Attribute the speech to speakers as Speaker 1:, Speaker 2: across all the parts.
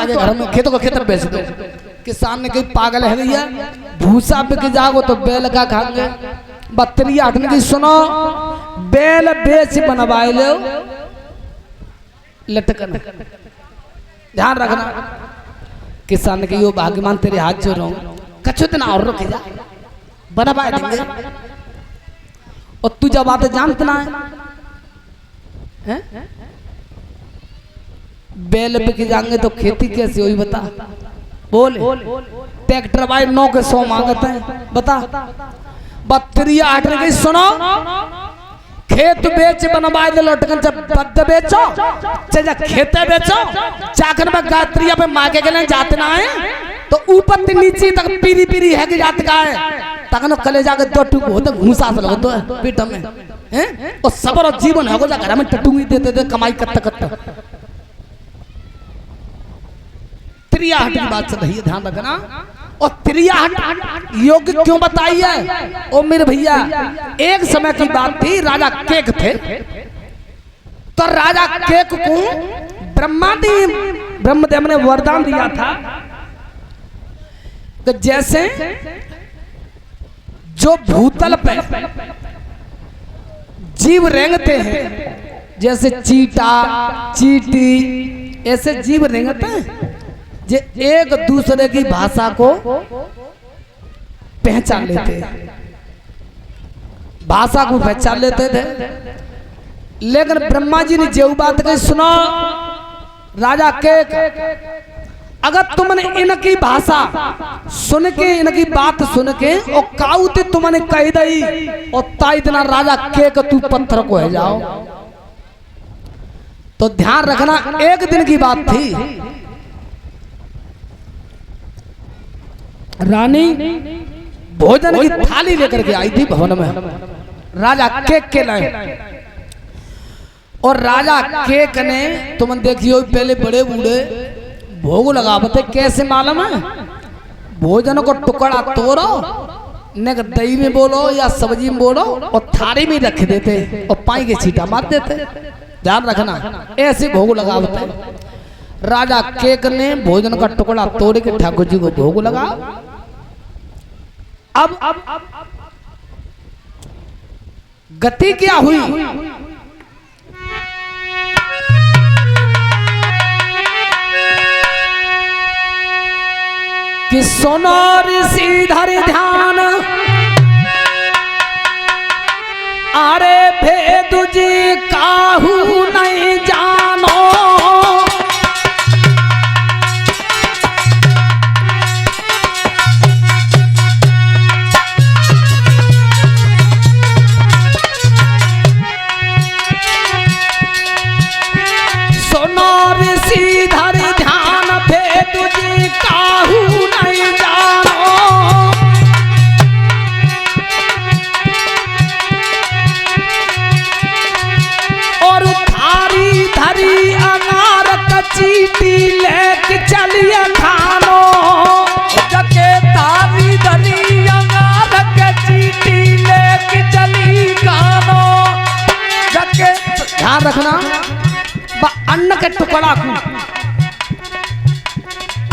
Speaker 1: आगे घर में खेतों का खेतर बेच दो। किसान ने कही पागल है भैया, भूसा बिक जाओ तो बैल का खाएंगे। बत्तरिया हटने की सुनो, बैल बेच बनवाए लो लटकन, ध्यान रखना। किसान ने कही यो भाग्यमान तेरे हाथ जोड़ रहा हूं, कछु दिन और रुक जा, बनवा देंगे। और तू जब आते जानते ना है बैल बिक जाएंगे तो खेती कैसे हुई बता? बोल, ट्रैक्टर भाई 9 के 100 मांगते हैं, बता। बत्तरिया हट गई सुनो, खेत बेच बनवाए दे लटकन, जब बद बेचो चाहे खेते बेचो, चाकन में गात्रिया पे मांगे के लिए जाते ना है तो ऊपर से नीचे तक पीरी पीरी है कि जात का है तक न कले जाके दो टूक होते घूसा से लगो तो पीठ में हैं और सबर और जीवन है को जा घर में टटूंगी देते थे कमाई कत्ता कत्ता। त्रियाहट की बात चल रही है, ध्यान रखना। और त्रियाहट योग क्यों बताई है? ओ मेरे भैया, एक समय की बात थी, राजा केक थे। तो राजा केक को ब्रह्मदेव ने वरदान दिया था कि जैसे जो भूतल पे जीव रेंगते हैं, जैसे चीटा चीटी ऐसे जीव रेंगते हैं, जे एक दूसरे की भाषा को पहचान लेते, भाषा को पहचान लेते थे। लेकिन ब्रह्मा जी ने जो बात कही सुनो, राजा केक, अगर तुमने इनकी भाषा सुन के, इनकी बात सुन के और काउते तुमने कह दई और ताई इतना राजा केक तू पत्थर को है जाओ। तो ध्यान रखना, एक दिन की बात थी, रानी भोजन की थाली लेकर के आई थी भवन में राजा केक के लिए। और राजा केक ने, तुम देखियो पहले बड़े बूढ़े भोग लगावते, कैसे मालूम है? भोजन को टुकड़ा तोड़ो, न दही में बोलो या सब्जी में बोलो और थाली में रख देते और पाई के छींटा मार देते। ध्यान रखना, ऐसे भोग लगावते। राजा केक ने भोजन का टुकड़ा तोड़ के ठाकुर जी को भोग लगा। अब गति क्या हुई? कि सुनो ऋषिधर ध्यान, अरे भेद जी काहू नहीं जानो, सुनो ऋषिधर ध्यान, भेद जी काहू नहीं जानो। और थारी धरी अनार कचीटी लेके चलिए खानो, जके थारी धरी अनार कचीटी लेके चली खानो, जके। ध्यान रखना, अन्न के टुकड़ा को,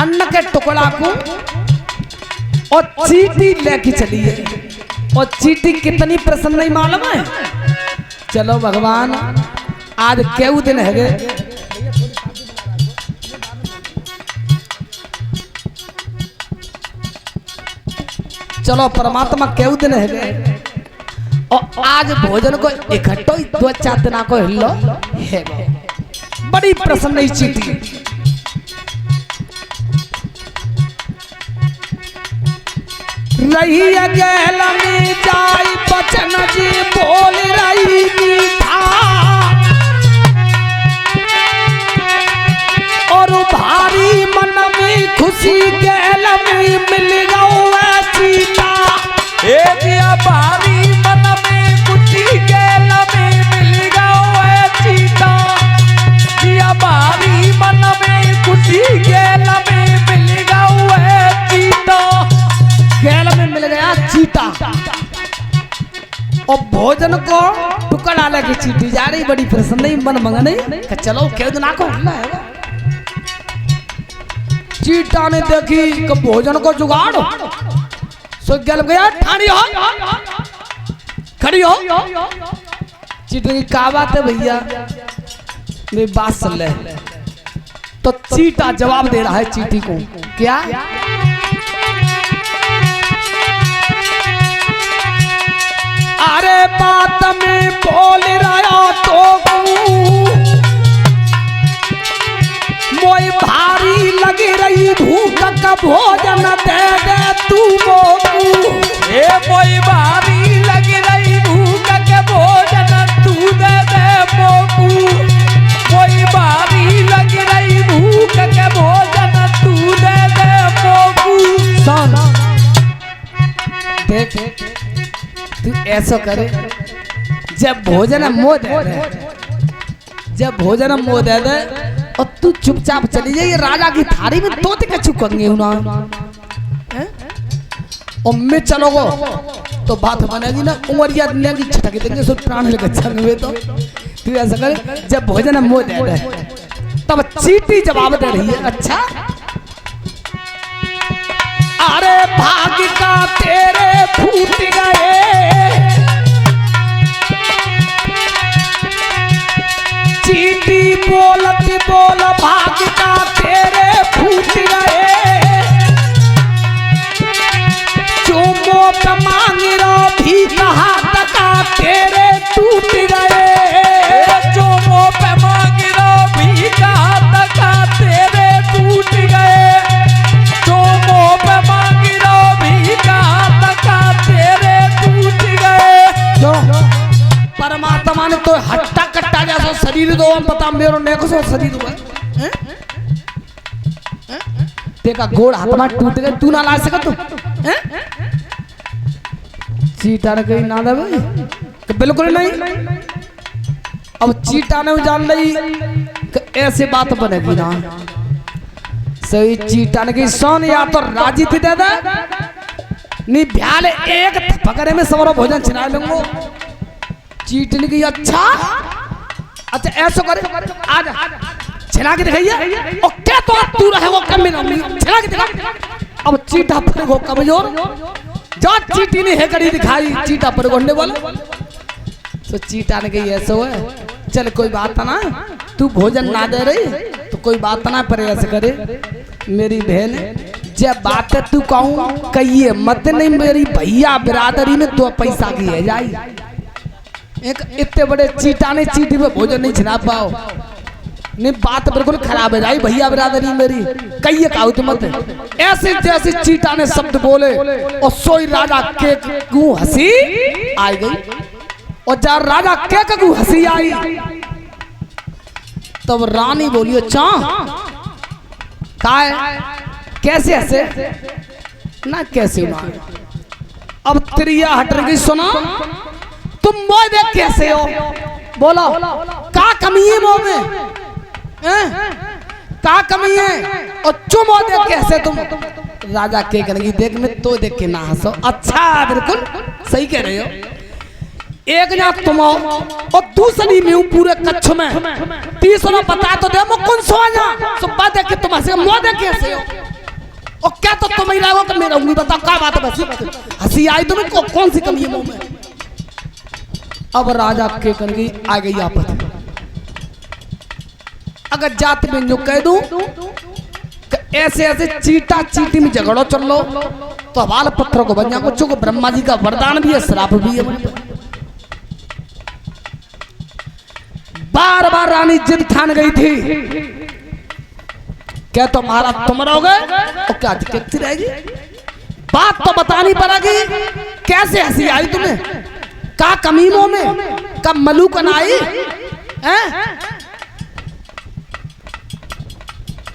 Speaker 1: अन्न के टुकड़ा को और चीटी लेके चलिए। और चीटी कितनी प्रसन्न नहीं मालूम है? चलो भगवान, आज केऊ दिन है गे, चलो परमात्मा केऊ दिन है गे, और आज भोजन को इकट्ठो 2-4 दिन को हिलो है। बड़ी प्रसन्न ही चीटी। रही गैल में जाई बचन जी बोल रही था, और भारी मन में खुशी गैल में मिल गया चीता। भारी मन में खुशी गैल में मिल गया चीता, भारी मन में खुशी गैल में मिल गया चीता। गैल में मिल गया चीता और भोजन को टुकड़ा लेके चीटी जा रही, बड़ी प्रसन्न मन मंगने। चलो क्यों ना को चीटा ने देखी कि भोजन को जुगाड़ सो गल गया ठाणी हो खड़ी हो। चीटी की क्या बात है भैया मेरी बात सुन ले। तो चीटा जवाब दे रहा है चीटी को क्या अरे बात में बोल रहा तो मोई भारी लगी रही भूख का भोजन दे दे तू मोकू।
Speaker 2: ए मोई भारी लगी रही भूख का भोजन तू दे दे मोकू। मोई भारी लगी रही भूख का भोजन तू दे दे मोकू।
Speaker 1: सुन देख तू ऐसा करे जब भोजन मोह दे दे जब भोजन मोह दे दे और तू चुपचाप चली जाइए राजा की थारी में तो ते चुकेंगे ना और मैं चलोगो तो बात बनेगी ना उमरिया दुनिया की छटक देंगे सो प्राण लेकर चलेंगे। तो तू ऐसा करे जब भोजन मोह दे दे तब चीटी जवाब दे रही है अच्छा अरे भाग्य का तेरे फूट गए चीटी बोलती बोल भाग्य का तेरे फूट गए जो मोट मांग रो भी कहा तका तेरे टूट गए
Speaker 2: जो मोह पे मांग रो भी कहा तका तेरे टूट गए। जो मोह पे मांग रो भी कहा तका तेरे टूट गए।
Speaker 1: जो परमात्मा ने तो हट्टा कट्टा जैसा शरीर दो पता मेरो नेको सो शरीर हुआ देखा गोड़ हाथ में टूट गए तू ना ला सका तू चीटा ने कही ना दे भाई बिल्कुल नहीं। अब चीटा ने जान ली कि ऐसे बात बनेगी ना सही चीटा ने कही सोन या तो राजी थी दे दे नहीं भ्याले एक पकड़े में समरो भोजन छिना लूंगो। चीटने की अच्छा अच्छा ऐसा करे आज छिना के दिखाइए और क्या तो तू रहे वो कम में छिना के दिखा। अब चीटा पर को कमजोर जो चीटी ने है कड़ी दिखाई चीटा पर गोंडे बोले तो चीटा ने कही ऐसा है चल कोई बात ना तू भोजन ना दे रही तो कोई बात ना पर ऐसे करे मेरी बहन जब बात है तू कहूँ कहिए मत नहीं मेरी भैया बिरादरी में तो पैसा की है जाई एक इतने बड़े चीटा ने चीटी पे भोजन नहीं छिना पाओ नहीं बात बिल्कुल खराब है जाई भैया बिरादरी मेरी कहिए काऊ तुम मत ऐसे जैसे चीटा ने शब्द बोले और सोई राजा के कू हंसी आई गई और जब राजा के कू हंसी आई तब रानी बोली अच्छा काय कैसे हंसे ना कैसे ना अब त्रिया हट रही सुना तुम मोह देख कैसे हो बोलो का कमी है मोह में का कमी है और चुम मोह देख कैसे तुम राजा के करेगी देख में तो देख के ना हंसो अच्छा बिल्कुल सही कह रहे हो एक ना तुम हो और दूसरी में हूँ पूरे कच्छ में तीसरा बता तो दे कौन सो जा सुबह देख के तुम हंसे मोह देख कैसे हो और क्या तो तुम ही रहो कि मैं रहूंगी बताओ क्या बात है बस हंसी आई तुम्हें कौन सी कमी है मुंह में। अब राजा के करेगी आ गई आपत अगर जात में जो कह दूं ऐसे ऐसे चीटा चीटी में झगड़ो चल लो तो हवाल पत्थरों को बन जाओ चूंकि ब्रह्मा जी का वरदान भी है श्राप भी है। बार बार रानी जिद ठान गई थी क्या तुम्हारा तुम रहोगे और क्या दिक्कत रहेगी बात तो बतानी पड़ेगी कैसे हंसी आई तुम्हें का कमीनों में कब मलूकन आई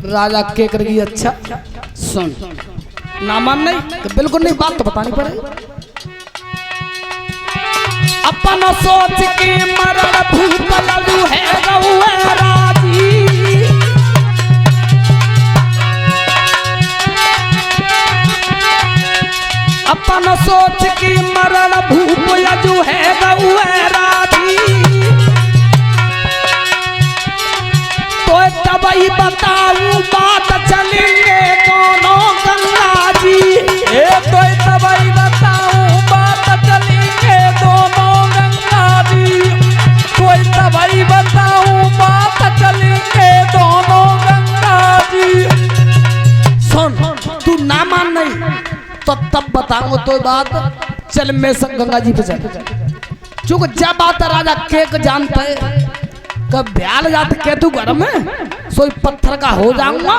Speaker 1: राजा के करेगी अच्छा सुन ना मान नहीं तो बिल्कुल नहीं बात तो बतानी पड़ेगी। अपन सोच के मरण भूत ललू है गौए राजी अपन सोच की मरण भूप यजु है गौए राजी तो तब ही बताऊं बात चलेंगे नहीं तो तब बताऊंगा तो बात। चल मैं सब गंगा जी पे चल, चूंकि जब बात राजा केक जानते कब ब्याल जाते के तू घर में सोई पत्थर का हो जाऊंगा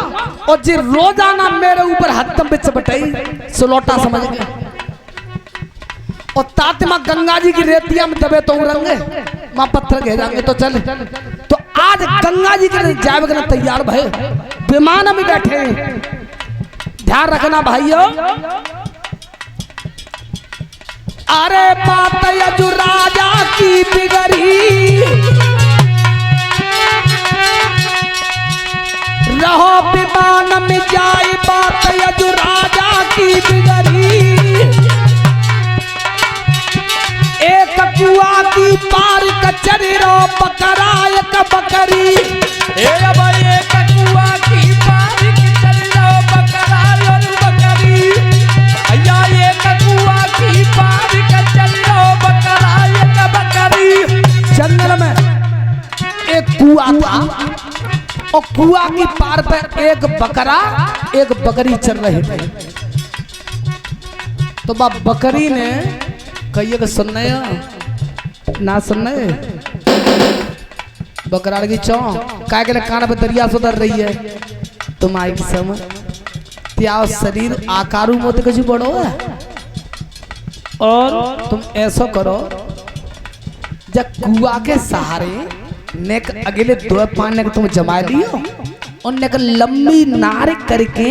Speaker 1: और जी रोजाना मेरे ऊपर हत्तम बिच बटाई सुलौटा समझ गए और ताते माँ गंगा जी की रेतिया में दबे तो रंगे माँ पत्थर कह जाएंगे। तो चल तो आज गंगा जी के जाए बगैर तैयार भाई विमान में बैठे हैं। ध्यान रखना भाइयों। अरे बात यजु राजा की बिगड़ी रहो विमान में जाए बात यजु राजा की बिगड़ी एक कुआ की पार कचरी रो बकरा एक बकरी
Speaker 2: एक कुआ की पार कचरी रो बकरा और बकरी अया एक कुआ की पार कचरी रो बकरा एक बकरी।
Speaker 1: जंगल में एक कुआ था और कुआ की पार पर एक बकरा एक बकरी चल रही थी। तो बाप बकरी ने कहिए कि सुनने ना सुनने बकरा की चौ काय के कान पे दरिया सुधर रही है तुम आई की समझ त्याव शरीर आकारू मोते कुछ बड़ो है और तुम ऐसा करो जब कुआ के सहारे नेक अगले दो पानी तुम जमा लियो और नेक लंबी नार करके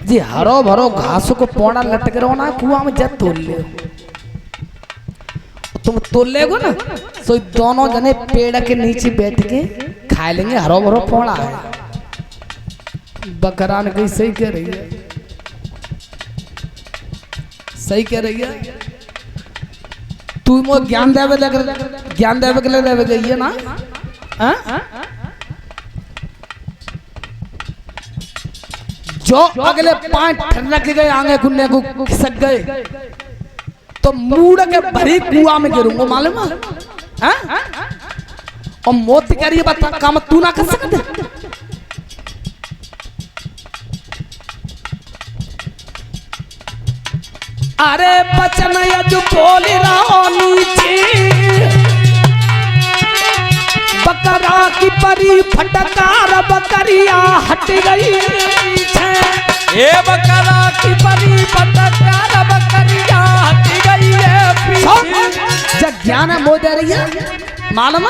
Speaker 1: जी हरो भरो घासों को पौड़ा लटक रहो ना कुआ में जब तोड़ ले तुम तोड़ लेगो ना तो दोनों जने पेड़ के नीचे बैठ के खा लेंगे हरो भरो पौड़ा है। बकरा ने कही सही कह रही है सही कह रही है तू मो ज्ञान देवे के लिए देवे गई है ना हा? जो अगले 5 ठंडक गए आगे गुन्ने को खिसक गए तो मूड़ के भरी कुआ में गिरूंगा मालूम है और मौत कह रही है बता काम तू ना कर सकते। अरे बचन यजु बोल रहा नीचे बकरा की परी फटकार बकरिया हट गई
Speaker 2: ये बकरा की परी फटकार बकरिया हट गई है।
Speaker 1: जब ज्ञान है मोह दे रही है मालूम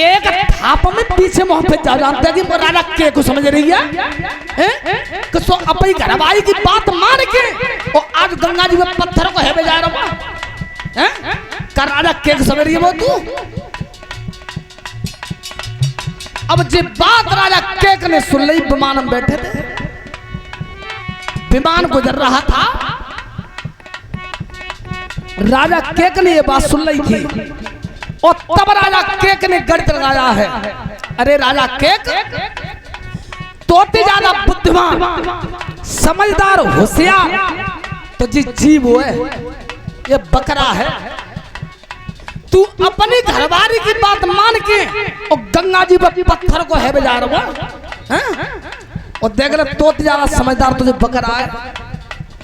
Speaker 1: एक थाप में पीछे मुंह पे जा जानते हैं कि वो राजा के को समझ रही है कि सो अपनी घरवाली की बात मान के और आज गंगा जी में पत्थरों को हेबे जा रहा है कर राजा के को समझ रही है वो तू। अब जी बात राजा केक ने सुन ली विमान में बैठे थे विमान गुजर रहा था राजा केक ने ये बात सुन ली थी और तब राजा केक ने गढ़ लगाया है। अरे राजा केक तोते ज्यादा बुद्धिमान समझदार होशियार तो जी जीव है ये बकरा है तू अपनी घरवाली की बात मान के और गंगा जी पर पत्थर को है जा रहा और देख रहे तोते ज्यादा समझदार तुझे बकरा है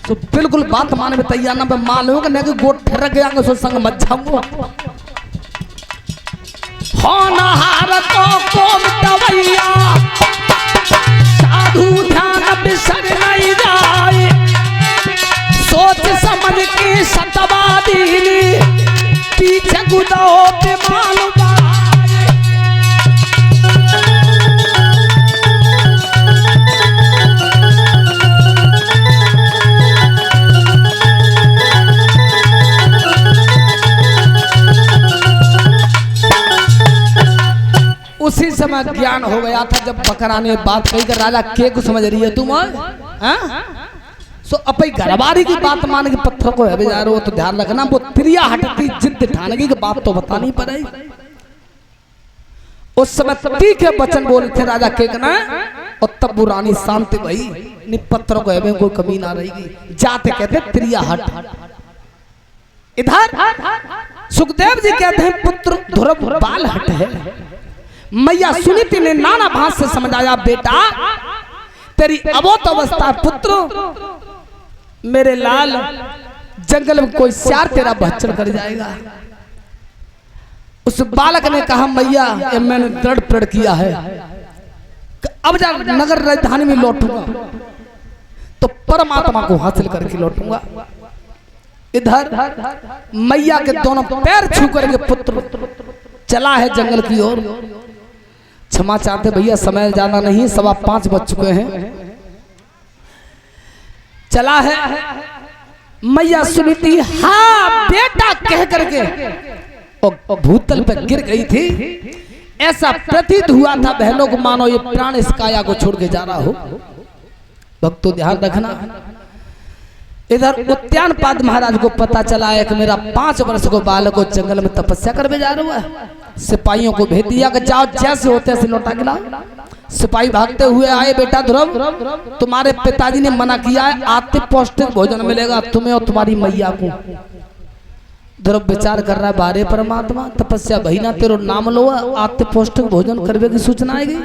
Speaker 1: तो बिल्कुल बात माने में तैयार ना मैं मालूम कि नहीं गोट ठहर गया सो संग मत जाऊंगा होनहार को मिटवैया साधु ध्यान बिसर नहीं जाए सोच समझ के सतवादी पीछे गुदो पे मालूम उसी समय ज्ञान हो गया था जब बकरा ने बात कही कर राजा के को समझ रही है तुम सो अपनी घरवाली की बात मान के पत्थर को है जा रहे हो तो ध्यान रखना वो त्रिया हटती जिद ठानगी की बात तो बतानी पड़ेगी। उस समय ती के वचन बोले थे राजा के ना और तब वो रानी शांति भाई पत्थरों को है कोई कमी ना रहेगी जाते कहते त्रिया हट। इधर सुखदेव जी कहते हैं पुत्र ध्रुव बाल हट है मैया सुनीति ने नाना भाष से समझाया बेटा तेरी अबोध अवस्था पुत्र मेरे लाल जंगल में कोई सियार तेरा भक्षण कर जाएगा। उस बालक ने कहा मैया ये मैंने दृढ़ प्रण किया है कि अब जा नगर राजधानी में लौटूंगा तो परमात्मा को हासिल करके लौटूंगा। इधर मैया के दोनों पैर छू करके पुत्र चला है जंगल की ओर। क्षमा चाहते भैया, समय ज्यादा नहीं, 5:15 बज चुके हैं। चला है, मैया सुनीति हाँ बेटा कह करके और भूतल पे गिर गई थी। ऐसा प्रतीत हुआ था बहनों को मानो ये प्राण इस काया को छोड़ के जा रहा हो। भक्तों ध्यान रखना, इधर उद्यान पाद महाराज को पता चला है कि मेरा 5 वर्ष को बालक को जंगल में तपस्या करने जा रहा है। सिपाहियों को भेज दिया कि जाओ जैसे होते ऐसे लौटा के लाओ। सिपाही भागते हुए आए, बेटा ध्रुव तुम्हारे पिताजी ने मना किया है, आते पौष्टिक भोजन मिलेगा तुम्हें और तुम्हारी मैया को। ध्रुव विचार कर रहा है, बारे परमात्मा तपस्या भई ना तेरो नाम लो, आते पौष्टिक भोजन करने की सूचना आएगी।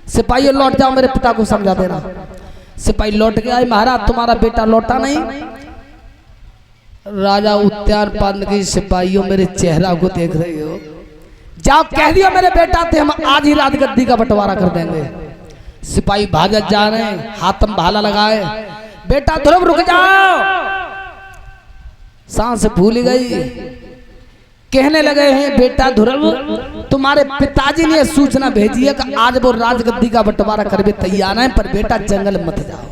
Speaker 1: सिपाही लौट जाओ, मेरे पिता को समझा देना। सिपाही लौट के आए, महाराज तुम्हारा बेटा लौटा नहीं। राजा उद्यान पाद के सिपाहियों मेरे चेहरा को देख रहे हो, जाओ कह दियो मेरे बेटा थे, हम आज ही रात गद्दी का बंटवारा कर देंगे। सिपाही भागत जा रहे हैं, हाथ में भाला लगाए, बेटा ध्रुव रुक जाओ। सांस भूल गई, कहने लगे हैं बेटा ध्रुव तुम्हारे पिताजी ने सूचना भेजी है कि आज वो राजगद्दी का बंटवारा करने तैयार है, पर बेटा जंगल मत जाओ।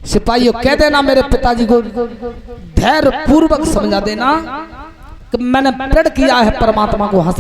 Speaker 1: सिपाहियों कह देना मेरे पिताजी को धैर्य पूर्वक समझा देना कि मैंने प्रण किया है परमात्मा को हासिल